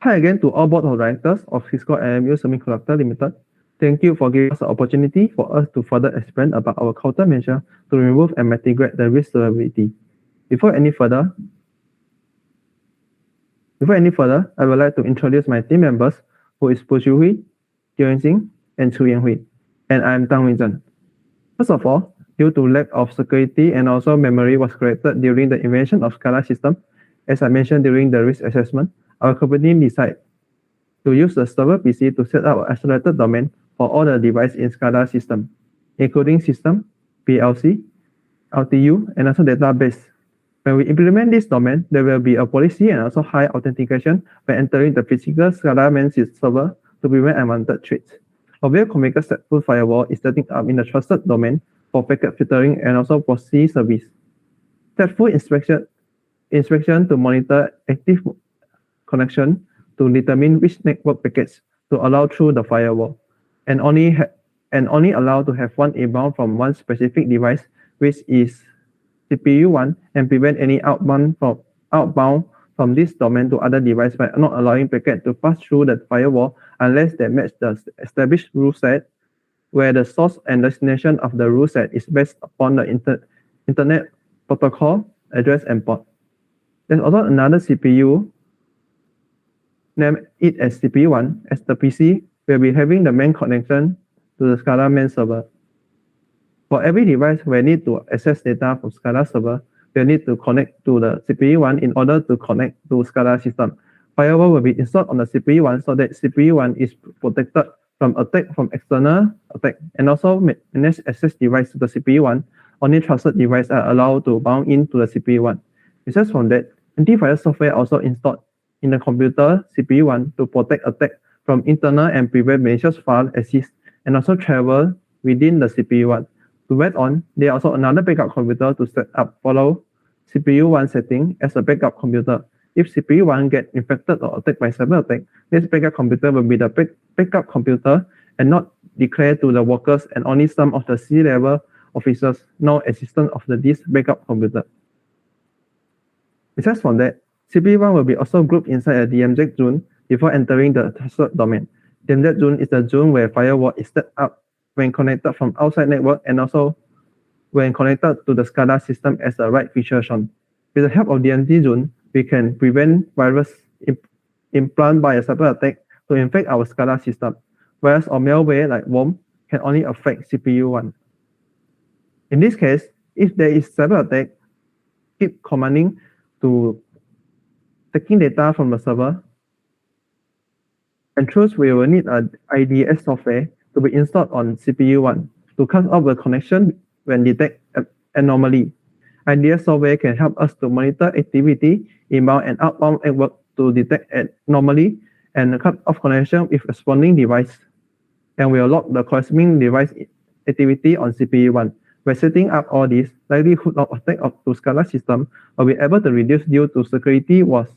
Hi again to all board of directors of Cisco MMU Semiconductor Limited. Thank you for giving us the opportunity for us to further explain about our countermeasure to remove and mitigate the risk vulnerability. Before any further, I would like to introduce my team members, who is Pu Hui, Jian Xing, and Chu Yanhui, and I am Tang Wenzhen. First of all, due to lack of security and also memory was created during the invention of SCADA system, as I mentioned during the risk assessment, our company decided to use the server PC to set up an isolated domain for all the devices in SCADA system, including system, PLC, LTU, and also database. When we implement this domain, there will be a policy and also high authentication when entering the physical SCADA main server to prevent unwanted threats. A well-configured stateful firewall is setting up in the trusted domain for packet filtering and also proxy service. Stateful inspection to monitor active connection to determine which network packets to allow through the firewall, and only allowed to have one inbound from one specific device, which is CPU1, and prevent any outbound from this domain to other devices by not allowing packet to pass through the firewall unless they match the established rule set, where the source and destination of the rule set is based upon the internet protocol address and port. There's also another CPU, name it as CPU1, as the PC will be having the main connection to the SCADA main server. For every device we need to access data from SCADA server, we need to connect to the CPU1 in order to connect to SCADA system. Firewall will be installed on the CPU1 so that CPU1 is protected from attack from external attack, and also manage access device to the CPU1. Only trusted devices are allowed to bound into the CPU1. Besides from that, antivirus software also installed in the computer CPU1 to protect attack from internal and prevent malicious file access and also travel within the CPU1. To add on, there is also another backup computer to set up follow CPU1 setting as a backup computer. If CPU1 gets infected or attacked by cyber attack, this backup computer will be the backup computer and not declared to the workers, and only some of the C-level officers know existence of this backup computer. Besides from that, CPU1 will be also grouped inside a DMZ zone before entering the trusted domain. DMZ zone is the zone where firewall is set up when connected from outside network and also when connected to the SCADA system as a right feature shown. With the help of DMZ zone, we can prevent virus implanted by a cyber attack to infect our SCADA system, whereas a malware like worm can only affect CPU1. In this case, if there is cyber attack, keep commanding to taking data from the server, and thus we will need an IDS software to be installed on CPU1 to cut off the connection when detect anomaly. IDS software can help us to monitor activity inbound and outbound network to detect anomaly and cut off connection with responding device, and will log the corresponding device activity on CPU1. By setting up all this, likelihood of attack to SCADA system will be able to reduce due to security was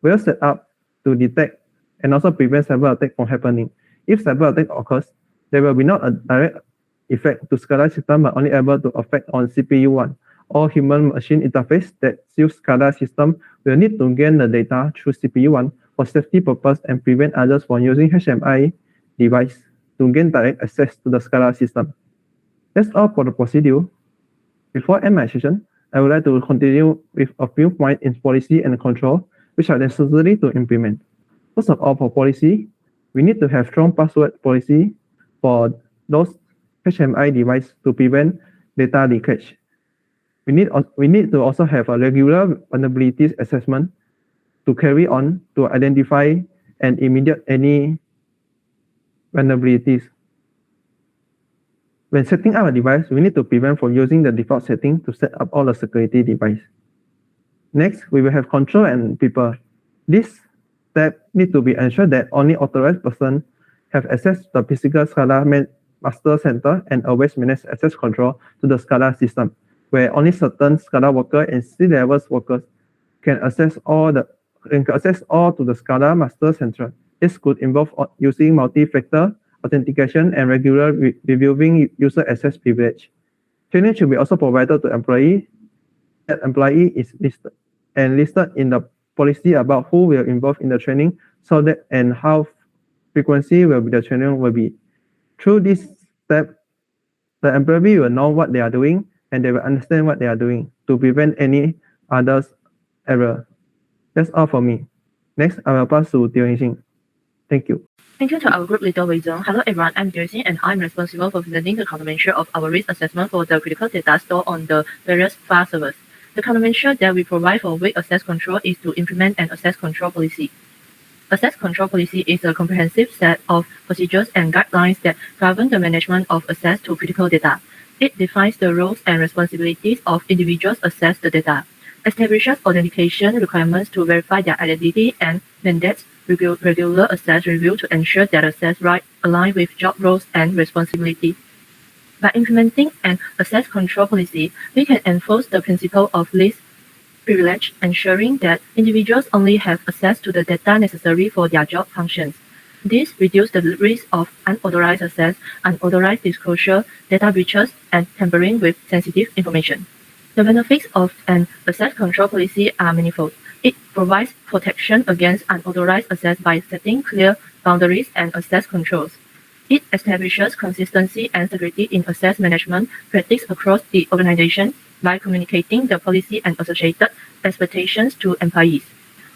well set up to detect and also prevent cyber attack from happening. If cyber attack occurs, there will be not a direct effect to SCADA system, but only able to affect on CPU1. All human-machine interface that use SCADA system will need to gain the data through CPU1 for safety purpose and prevent others from using HMI device to gain direct access to the SCADA system. That's all for the procedure. Before I end my session, I would like to continue with a few points in policy and control which are necessary to implement. First of all, for policy, we need to have strong password policy for those HMI devices to prevent data leakage. We need to also have a regular vulnerabilities assessment to carry on to identify and immediate any vulnerabilities. When setting up a device, we need to prevent from using the default setting to set up all the security device. Next, we will have control and people. This step need to be ensured that only authorized persons have access to the physical SCADA master center and always manage access control to the SCADA system, where only certain SCADA workers and C-level workers can access all to the SCADA master center. This could involve using multi-factor authentication and regular reviewing user access privilege. Training should be also provided to employee. That employee is listed in the policy about who will involve in the training, so that and how frequency will be the training will be. Through this step, the employee will know what they are doing and they will understand what they are doing to prevent any others error. That's all for me. Next, I will pass to Teo Xing. Thank you. Thank you to our group leader, Wei Zheng. Hello everyone, I'm Xing and I'm responsible for presenting the countermeasure of our risk assessment for the critical data stored on the various file servers. The countermeasure that we provide for weak access control is to implement an access control policy. Access control policy is a comprehensive set of procedures and guidelines that govern the management of access to critical data. It defines the roles and responsibilities of individuals access the data, establishes authentication requirements to verify their identity, and mandates regular access review to ensure that access rights align with job roles and responsibilities. By implementing an access control policy, we can enforce the principle of least privilege, ensuring that individuals only have access to the data necessary for their job functions. This reduces the risk of unauthorized access, unauthorized disclosure, data breaches, and tampering with sensitive information. The benefits of an access control policy are manifold. It provides protection against unauthorized access by setting clear boundaries and access controls. It establishes consistency and security in access management practice across the organization by communicating the policy and associated expectations to employees.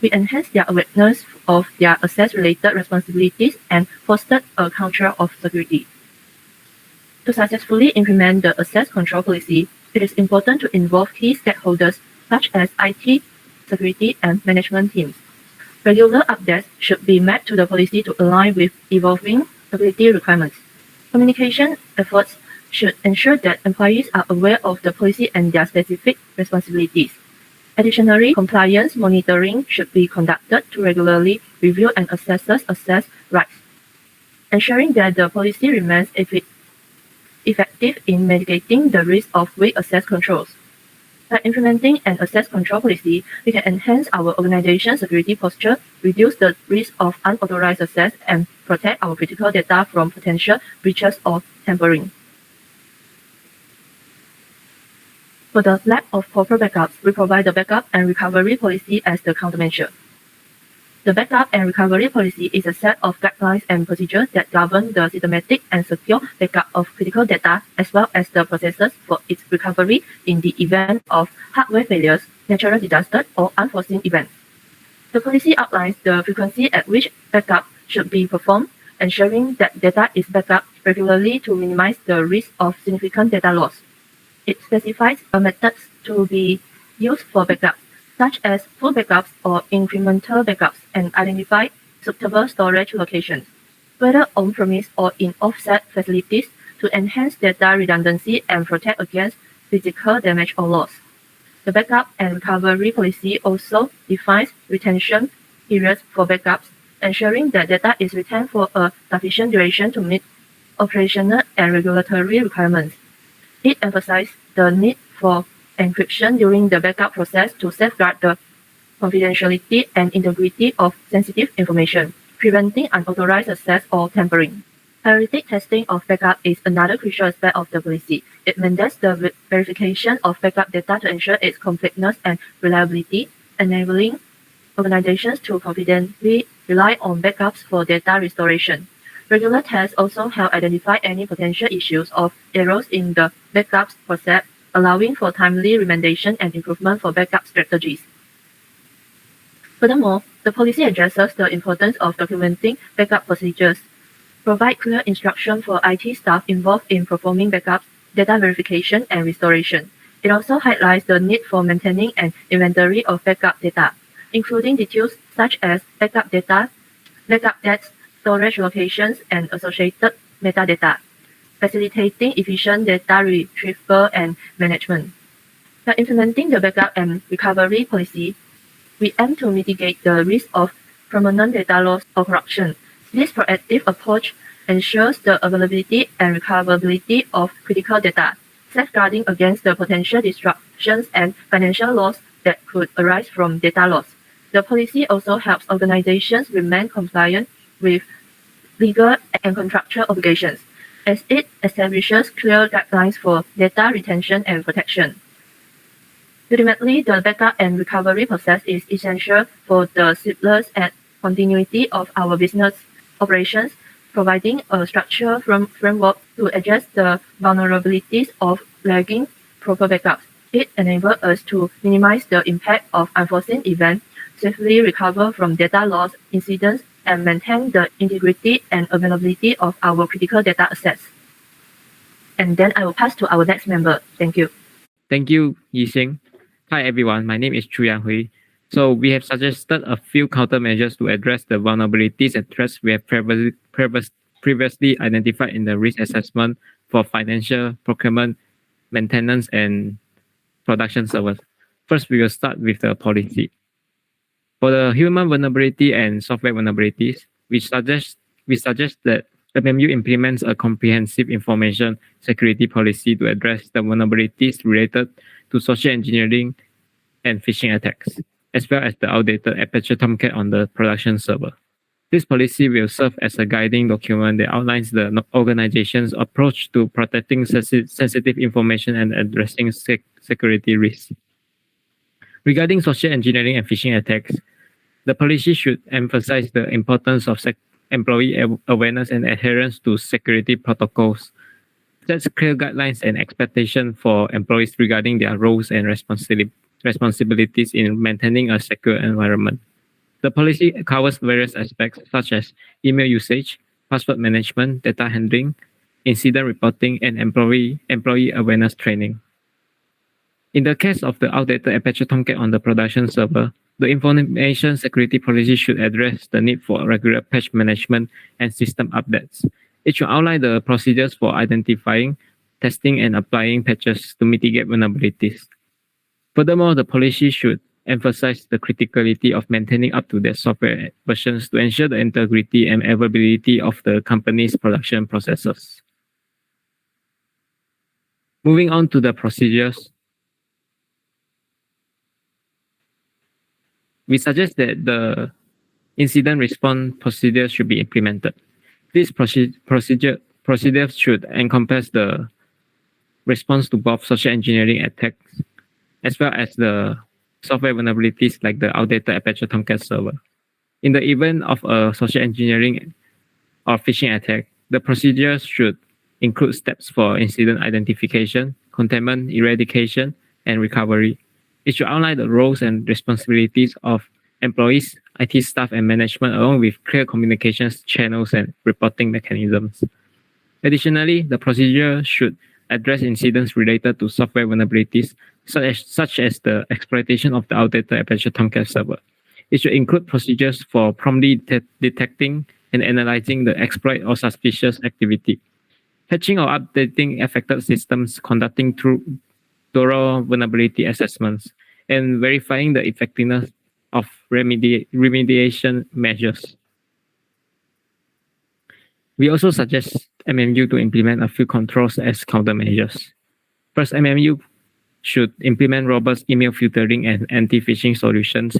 We enhance their awareness of their access-related responsibilities and foster a culture of security. To successfully implement the access control policy, it is important to involve key stakeholders such as IT, security, and management teams. Regular updates should be made to the policy to align with evolving security requirements. Communication efforts should ensure that employees are aware of the policy and their specific responsibilities. Additionally, compliance monitoring should be conducted to regularly review and assess access rights, ensuring that the policy remains effective in mitigating the risk of weak access controls. By implementing an access control policy, we can enhance our organization's security posture, reduce the risk of unauthorized access, and protect our critical data from potential breaches or tampering. For the lack of proper backups, we provide the backup and recovery policy as the countermeasure. The backup and recovery policy is a set of guidelines and procedures that govern the systematic and secure backup of critical data, as well as the processes for its recovery in the event of hardware failures, natural disasters, or unforeseen events. The policy outlines the frequency at which backup should be performed, ensuring that data is backed up regularly to minimize the risk of significant data loss. It specifies methods to be used for backups, such as full backups or incremental backups, and identify suitable storage locations, whether on-premise or in offset facilities, to enhance data redundancy and protect against physical damage or loss. The backup and recovery policy also defines retention periods for backups, ensuring that data is retained for a sufficient duration to meet operational and regulatory requirements. It emphasizes the need for encryption during the backup process to safeguard the confidentiality and integrity of sensitive information, preventing unauthorized access or tampering. Periodic testing of backup is another crucial aspect of the policy. It mandates the verification of backup data to ensure its completeness and reliability, enabling organizations to confidently rely on backups for data restoration. Regular tests also help identify any potential issues or errors in the backup process, allowing for timely remediation and improvement for backup strategies. Furthermore, the policy addresses the importance of documenting backup procedures, provide clear instruction for IT staff involved in performing backups, data verification, and restoration. It also highlights the need for maintaining an inventory of backup data, including details such as backup data, backup dates, storage locations, and associated metadata, facilitating efficient data retrieval and management. By implementing the backup and recovery policy, we aim to mitigate the risk of permanent data loss or corruption. This proactive approach ensures the availability and recoverability of critical data, safeguarding against the potential disruptions and financial loss that could arise from data loss. The policy also helps organizations remain compliant with legal and contractual obligations, as it establishes clear guidelines for data retention and protection. Ultimately, the backup and recovery process is essential for the seamless and continuity of our business operations, providing a structured framework to address the vulnerabilities of lagging proper backups. It enables us to minimize the impact of unforeseen events, safely recover from data loss incidents, and maintain the integrity and availability of our critical data assets. And then I will pass to our next member. Thank you. Thank you, Yixing. Hi everyone, my name is Chu Yang-Hui. So we have suggested a few countermeasures to address the vulnerabilities and threats we have previously identified in the risk assessment for financial, procurement, maintenance, and production servers. First, we will start with the policy. For the human vulnerability and software vulnerabilities, we suggest that MMU implements a comprehensive information security policy to address the vulnerabilities related to social engineering and phishing attacks, as well as the outdated Apache Tomcat on the production server. This policy will serve as a guiding document that outlines the organization's approach to protecting sensitive information and addressing security risks. Regarding social engineering and phishing attacks, the policy should emphasize the importance of employee awareness and adherence to security protocols, sets clear guidelines and expectations for employees regarding their roles and responsibilities in maintaining a secure environment. The policy covers various aspects such as email usage, password management, data handling, incident reporting, and employee awareness training. In the case of the outdated Apache Tomcat on the production server, the information security policy should address the need for regular patch management and system updates. It should outline the procedures for identifying, testing, and applying patches to mitigate vulnerabilities. Furthermore, the policy should emphasize the criticality of maintaining up-to-date software versions to ensure the integrity and availability of the company's production processes. Moving on to the procedures, we suggest that the incident response procedure should be implemented. This procedure should encompass the response to both social engineering attacks as well as the software vulnerabilities like the outdated Apache Tomcat server. In the event of a social engineering or phishing attack, the procedure should include steps for incident identification, containment, eradication, and recovery. It should outline the roles and responsibilities of employees, IT staff, and management, along with clear communications channels and reporting mechanisms. Additionally, the procedure should address incidents related to software vulnerabilities, such as the exploitation of the outdated Apache Tomcat server. It should include procedures for promptly detecting and analyzing the exploit or suspicious activity, patching or updating affected systems, conducting thorough vulnerability assessments, and verifying the effectiveness of remediation measures. We also suggest MMU to implement a few controls as countermeasures. First, MMU should implement robust email filtering and anti-phishing solutions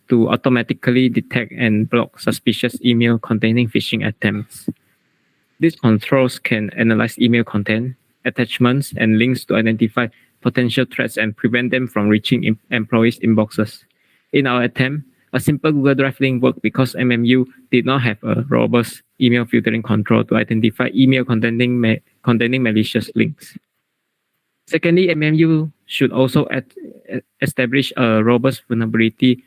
to automatically detect and block suspicious email containing phishing attempts. These controls can analyze email content, attachments, and links to identify potential threats and prevent them from reaching employees' inboxes. In our attempt, a simple Google Drive link worked because MMU did not have a robust email filtering control to identify email containing malicious links. Secondly, MMU should also establish a robust vulnerability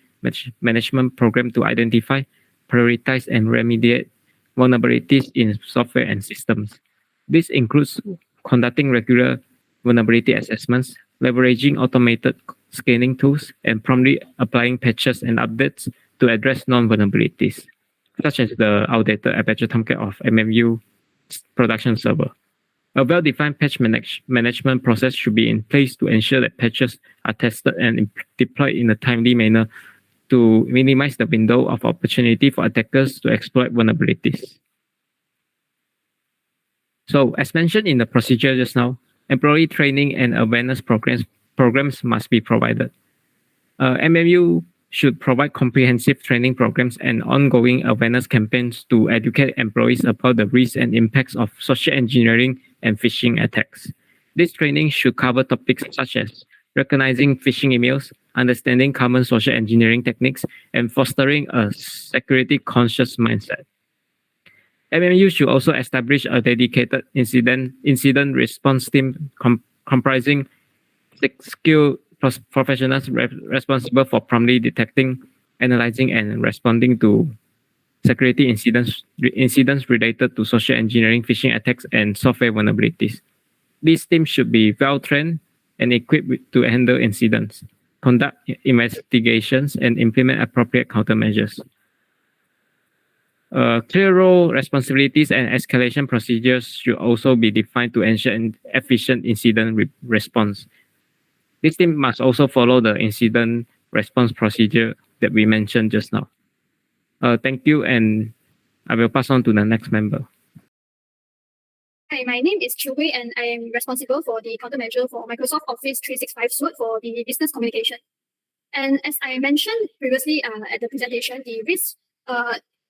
management program to identify, prioritize, and remediate vulnerabilities in software and systems. This includes conducting regular vulnerability assessments, leveraging automated scanning tools, and promptly applying patches and updates to address non-vulnerabilities, such as the outdated Apache Tomcat of MMU production server. A well-defined patch management process should be in place to ensure that patches are tested and deployed in a timely manner to minimize the window of opportunity for attackers to exploit vulnerabilities. So, as mentioned in the procedure just now, employee training and awareness programs must be provided. MMU should provide comprehensive training programs and ongoing awareness campaigns to educate employees about the risks and impacts of social engineering and phishing attacks. This training should cover topics such as recognizing phishing emails, understanding common social engineering techniques, and fostering a security-conscious mindset. MMU should also establish a dedicated incident response team comprising skilled professionals responsible for promptly detecting, analyzing, and responding to security incidents related to social engineering, phishing attacks, and software vulnerabilities. These teams should be well trained and equipped to handle incidents, conduct investigations, and implement appropriate countermeasures. Clear role, responsibilities, and escalation procedures should also be defined to ensure an efficient incident response. This team must also follow the incident response procedure that we mentioned just now. Thank you, and I will pass on to the next member. Hi, my name is Chu Hui, and I am responsible for the countermeasure for Microsoft Office 365 suite for the business communication. And as I mentioned previously at the presentation, the risk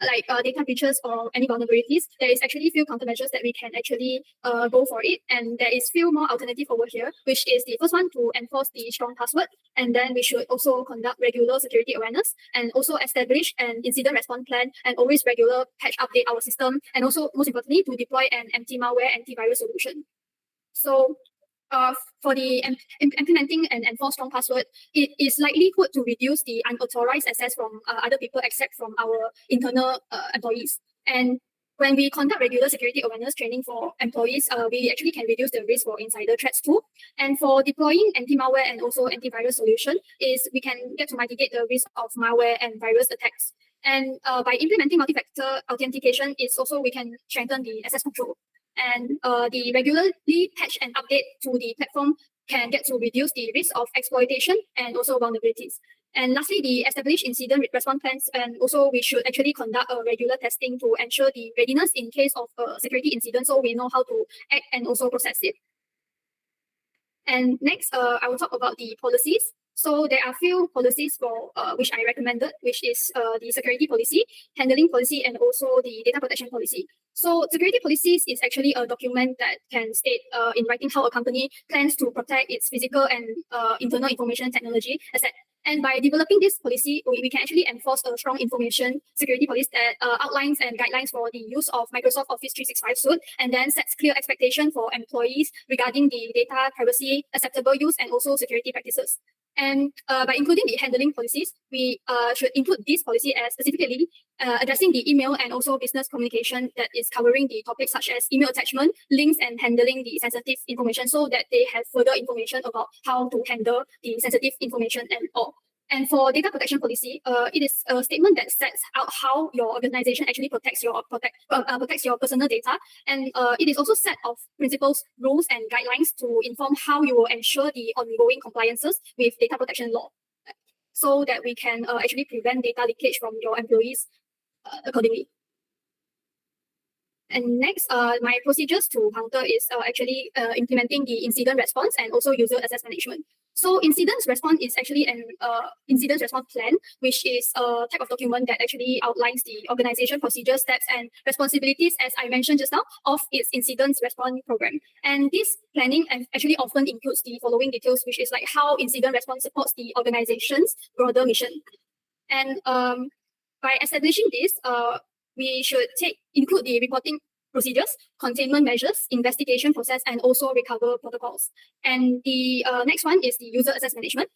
like data breaches or any vulnerabilities, there is actually few countermeasures that we can actually go for it. And there is few more alternative over here, which is the first one to enforce the strong password. And then we should also conduct regular security awareness and also establish an incident response plan and always regular patch update our system. And also most importantly, to deploy an anti-malware, antivirus solution. So for the implementing and enforce strong password, it is likelihood to reduce the unauthorized access from other people except from our internal employees. And when we conduct regular security awareness training for employees, we actually can reduce the risk for insider threats too. And for deploying anti-malware and also antivirus solution is we can get to mitigate the risk of malware and virus attacks. And by implementing multi-factor authentication, is also we can strengthen the access control. And the regularly patch and update to the platform can get to reduce the risk of exploitation and also vulnerabilities. And lastly, the established incident response plans, and also we should actually conduct a regular testing to ensure the readiness in case of a security incident, so we know how to act and also process it. And next, I will talk about the policies. So there are few policies for which I recommended, which is the security policy, handling policy, and also the data protection policy. So security policies is actually a document that can state in writing how a company plans to protect its physical and internal information technology asset. And by developing this policy, we can actually enforce a strong information security policy that outlines and guidelines for the use of Microsoft Office 365 suite, and then sets clear expectation for employees regarding the data privacy, acceptable use, and also security practices. And by including the handling policies, we should include this policy as specifically addressing the email and also business communication that is covering the topics such as email attachment, links, and handling the sensitive information, so that they have further information about how to handle the sensitive information and all. And for data protection policy, it is a statement that sets out how your organization actually protects your personal data, and it is also set of principles, rules, and guidelines to inform how you will ensure the ongoing compliances with data protection law, so that we can actually prevent data leakage from your employees accordingly. And next, my procedures to counter is actually implementing the incident response and also user access management. So incident response is actually an incident response plan, which is a type of document that actually outlines the organization procedures, steps, and responsibilities, as I mentioned just now, of its incident response program. And this planning actually often includes the following details, which is like how incident response supports the organization's broader mission. And by establishing this, we should include the reporting procedures, containment measures, investigation process, and also recover protocols. And the next one is the user access management,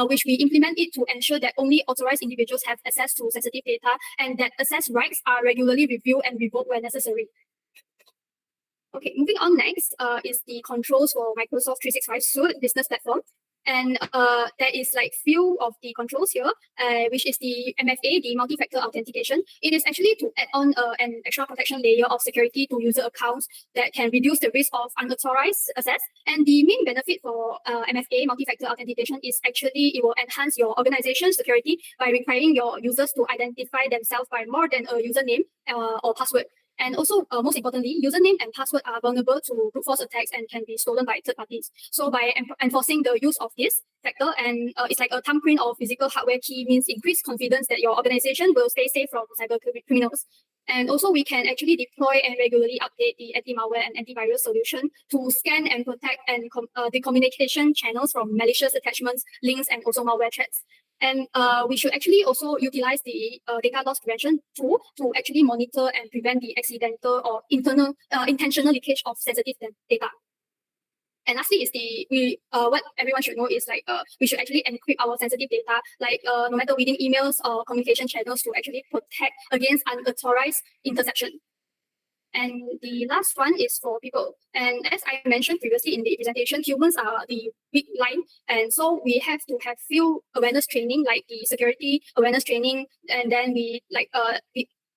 which we implement it to ensure that only authorized individuals have access to sensitive data, and that access rights are regularly reviewed and revoked where necessary. Okay, moving on next is the controls for Microsoft 365 Suite business platform. And there is like few of the controls here, which is the MFA, the multi-factor authentication. It is actually to add on an extra protection layer of security to user accounts that can reduce the risk of unauthorized access. And the main benefit for MFA, multi-factor authentication, is actually it will enhance your organization's security by requiring your users to identify themselves by more than a username or password. And also, most importantly, username and password are vulnerable to brute force attacks and can be stolen by third parties. So by enforcing the use of this factor, and it's like a thumbprint or physical hardware key, means increased confidence that your organization will stay safe from cyber criminals. And also we can actually deploy and regularly update the anti-malware and antivirus solution to scan and protect and the communication channels from malicious attachments, links, and also malware threats. And we should actually also utilize the data loss prevention tool to actually monitor and prevent the accidental or intentional leakage of sensitive data. And lastly is what everyone should know is we should actually encrypt our sensitive data, no matter within emails or communication channels, to actually protect against unauthorized interception. And the last one is for people. And as I mentioned previously in the presentation, humans are the weak line. And so we have to have few awareness training, like the security awareness training. And then we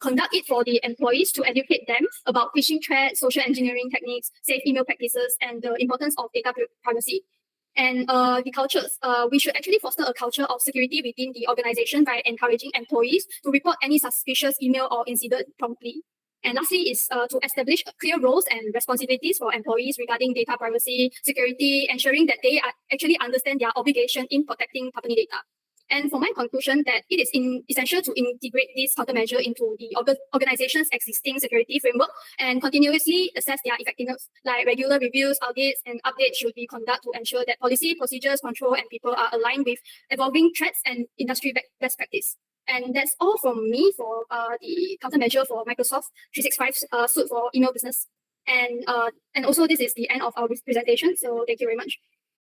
conduct it for the employees to educate them about phishing threats, social engineering techniques, safe email practices, and the importance of data privacy. And the cultures, we should actually foster a culture of security within the organization by encouraging employees to report any suspicious email or incident promptly. And lastly is to establish clear roles and responsibilities for employees regarding data privacy, security, ensuring that they actually understand their obligation in protecting company data. And for my conclusion, that it is essential to integrate this countermeasure into the organization's existing security framework and continuously assess their effectiveness. Like regular reviews, audits, and updates should be conducted to ensure that policy, procedures, control, and people are aligned with evolving threats and industry best practice. And that's all from me for the countermeasure for Microsoft 365 suite for email business. And also this is the end of our presentation. So thank you very much.